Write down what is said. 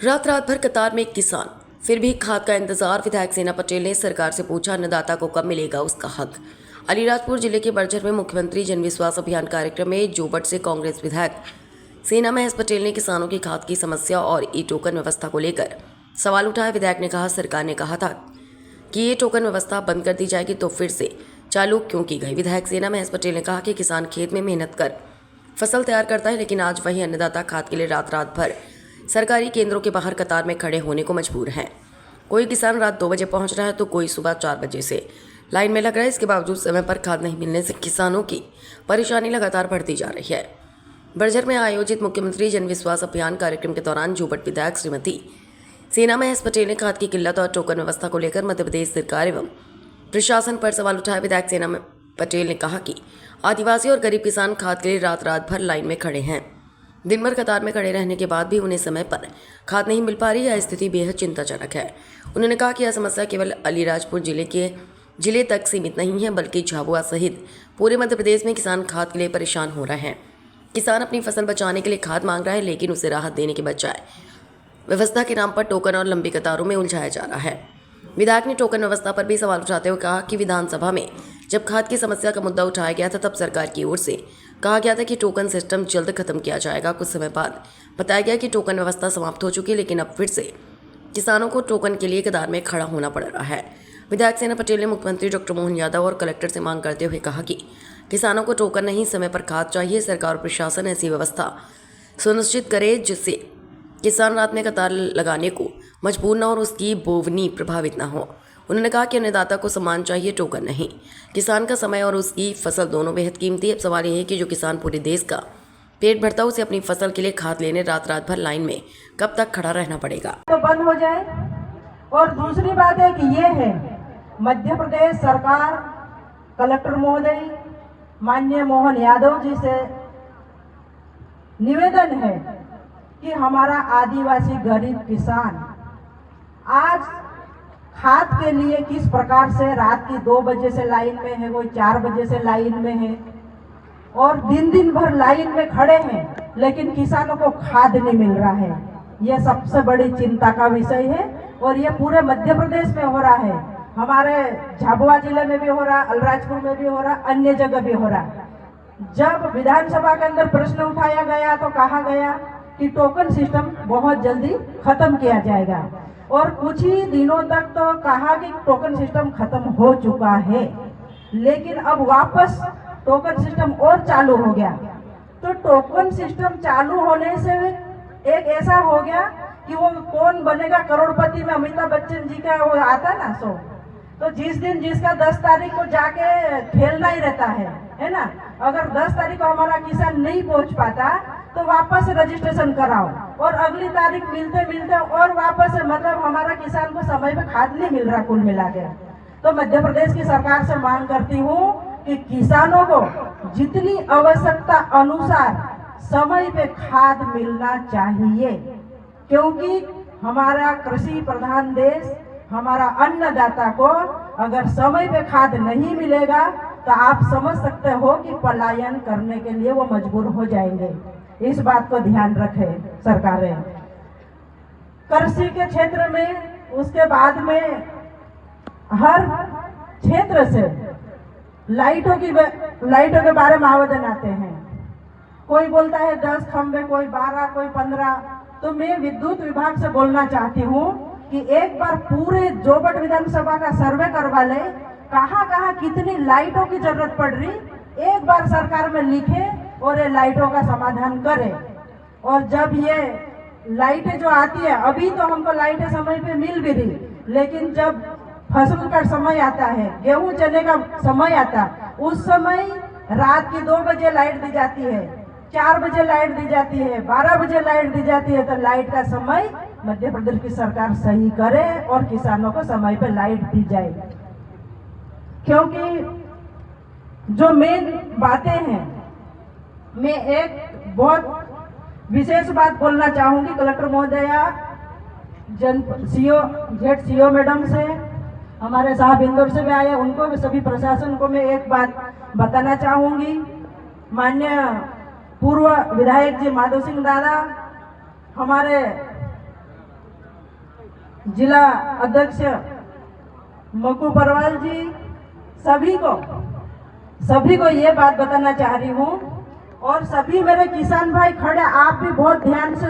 रात रात भर कतार में किसान, फिर भी खाद का इंतजार। विधायक सेना पटेल ने सरकार से पूछा, अन्नदाता को कब मिलेगा उसका हक। अलीराजपुर जिले के बर्जर में मुख्यमंत्री जन विश्वास अभियान कार्यक्रम में जोबट से कांग्रेस विधायक सेना महेश पटेल ने किसानों की खाद की समस्या और ई टोकन व्यवस्था को लेकर सवाल उठाया। विधायक ने कहा, सरकार ने कहा था कि ये टोकन व्यवस्था बंद कर दी जाएगी, तो फिर से चालू क्यों की गई। विधायक सेना महेश पटेल ने कहा कि किसान खेत में मेहनत कर फसल तैयार करता है, लेकिन आज वही अन्नदाता खाद के लिए रात रात भर सरकारी केंद्रों के बाहर कतार में खड़े होने को मजबूर हैं। कोई किसान रात 2 बजे पहुंच रहा है तो कोई सुबह 4 बजे से लाइन में लग रहा है। इसके बावजूद समय पर खाद नहीं मिलने से किसानों की परेशानी लगातार बढ़ती जा रही है। बर्जर में आयोजित मुख्यमंत्री जन विश्वास अभियान कार्यक्रम के दौरान जोबट विधायक श्रीमती सेना महेश पटेल ने खाद की किल्लत और टोकन व्यवस्था को लेकर मध्य प्रदेश सरकार एवं प्रशासन पर सवाल उठाया। विधायक सेना पटेल ने कहा कि आदिवासी और गरीब किसान खाद के लिए रात रात भर लाइन में खड़े हैं। दिन भर कतार में खड़े रहने के बाद भी उन्हें समय पर खाद नहीं मिल पा रही। यह स्थिति बेहद चिंताजनक है। उन्होंने कहा कि यह समस्या केवल अलीराजपुर जिले तक सीमित नहीं है, बल्कि झाबुआ सहित पूरे मध्य प्रदेश में किसान खाद के लिए परेशान हो रहे हैं। किसान अपनी फसल बचाने के लिए खाद मांग रहा है, लेकिन उसे राहत देने के बजाय व्यवस्था के नाम पर टोकन और लंबी कतारों में उलझाया जा रहा है। विधायक ने टोकन व्यवस्था पर भी सवाल उठाते हुए कहा कि विधानसभा में जब खाद की समस्या का मुद्दा उठाया गया था, तब सरकार की ओर से कहा गया था कि टोकन सिस्टम जल्द खत्म किया जाएगा। कुछ समय बाद बताया गया कि टोकन व्यवस्था समाप्त हो चुकी है, लेकिन अब फिर से किसानों को टोकन के लिए कतार में खड़ा होना पड़ रहा है। विधायक सेना पटेल ने मुख्यमंत्री डॉक्टर मोहन यादव और कलेक्टर से मांग करते हुए कहा कि किसानों को टोकन नहीं, समय पर खाद चाहिए। सरकार और प्रशासन ऐसी व्यवस्था सुनिश्चित करे जिससे किसान रात में कतार लगाने को मजबूर न और उसकी बोवनी प्रभावित न हो। उन्होंने कहा कि अन्नदाता को सम्मान चाहिए, टोकन नहीं। किसान का समय और उसकी फसल दोनों बेहद कीमती है। अब सवाल यह है कि जो किसान पूरे देश का पेट भरता है, उसे अपनी फसल के लिए खाद लेने रात रात भर लाइन में कब तक खड़ा रहना पड़ेगा। तो बंद हो जाए। और दूसरी बात है कि ये है मध्य प्रदेश सरकार, कलेक्टर महोदय माननीय मोहन यादव जी से निवेदन है कि हमारा आदिवासी गरीब किसान आज खाद के लिए किस प्रकार से रात की 2 बजे से लाइन में है, कोई 4 बजे से लाइन में है और दिन भर लाइन में खड़े हैं, लेकिन किसानों को खाद नहीं मिल रहा है। यह सबसे बड़ी चिंता का विषय है और ये पूरे मध्य प्रदेश में हो रहा है। हमारे झाबुआ जिले में भी हो रहा, अलीराजपुर में भी हो रहा, अन्य जगह भी हो रहा। जब विधानसभा के अंदर प्रश्न उठाया गया तो कहा गया कि टोकन सिस्टम बहुत जल्दी खत्म किया जाएगा और कुछ ही दिनों तक तो कहा कि टोकन सिस्टम खत्म हो चुका है, लेकिन अब वापस टोकन सिस्टम और चालू हो गया। तो टोकन सिस्टम चालू होने से एक ऐसा हो गया कि वो कौन बनेगा करोड़पति में अमिताभ बच्चन जी का वो आता ना शो, तो जिस दिन जिसका 10 तारीख को जाके खेलना ही रहता है ना। अगर 10 तारीख को हमारा किसान नहीं पहुंच पाता तो वापस रजिस्ट्रेशन कराओ और अगली तारीख मिलते और वापस मतलब हमारा किसान को समय पे खाद नहीं मिल रहा कुल मिला के। तो मध्य प्रदेश की सरकार से मांग करती हूँ कि किसानों को जितनी आवश्यकता अनुसार समय पे खाद मिलना चाहिए, क्योंकि हमारा कृषि प्रधान देश, हमारा अन्नदाता को अगर समय पे खाद नहीं मिलेगा तो आप समझ सकते हो कि पलायन करने के लिए वो मजबूर हो जाएंगे। इस बात को ध्यान रखे सरकारें। कृषि के क्षेत्र में उसके बाद में हर क्षेत्र से लाइटों के बारे में आवेदन आते हैं। कोई बोलता है 10 खंबे, कोई 12, कोई 15। तो मैं विद्युत विभाग से बोलना चाहती हूँ कि एक बार पूरे जोबट विधानसभा का सर्वे करवा ले, कहाँ कितनी लाइटों की जरूरत पड़ रही, एक बार सरकार में लिखे और ये लाइटों का समाधान करे। और जब ये लाइटें जो आती है, अभी तो हमको लाइटें समय पे मिल भी रही, लेकिन जब फसल का समय आता है, गेहूं चने का समय आता, उस समय रात की 2 बजे लाइट दी जाती है, 4 बजे लाइट दी जाती है, 12 बजे लाइट दी जाती है। तो लाइट का समय मध्य प्रदेश की सरकार सही करे और किसानों को समय पे लाइट दी जाए, क्योंकि जो मेन बातें हैं, मैं एक बहुत विशेष बात बोलना चाहूंगी कलेक्टर महोदया, जेड सीओ मैडम से, हमारे साहब इंदौर से भी आए, उनको भी, सभी प्रशासन को मैं एक बात बताना चाहूंगी। माननीय पूर्व विधायक जी माधव सिंह दादा हमारे जिला अध्यक्ष मक्कू परवाल जी, सभी को ये बात बताना चाह रही हूँ, और सभी मेरे किसान भाई खड़े, आप भी बहुत ध्यान से